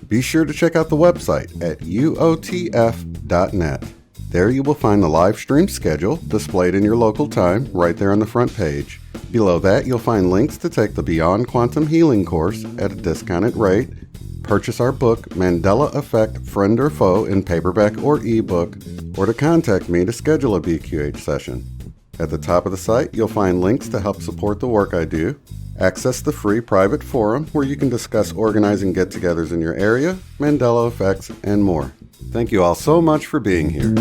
Be sure to check out the website at uotf.net. There you will find the live stream schedule displayed in your local time right there on the front page. Below that, you'll find links to take the Beyond Quantum Healing course at a discounted rate, purchase our book, Mandela Effect, Friend or Foe, in paperback or ebook, or to contact me to schedule a BQH session. At the top of the site, you'll find links to help support the work I do, access the free private forum where you can discuss organizing get-togethers in your area, Mandela effects, and more. Thank you all so much for being here.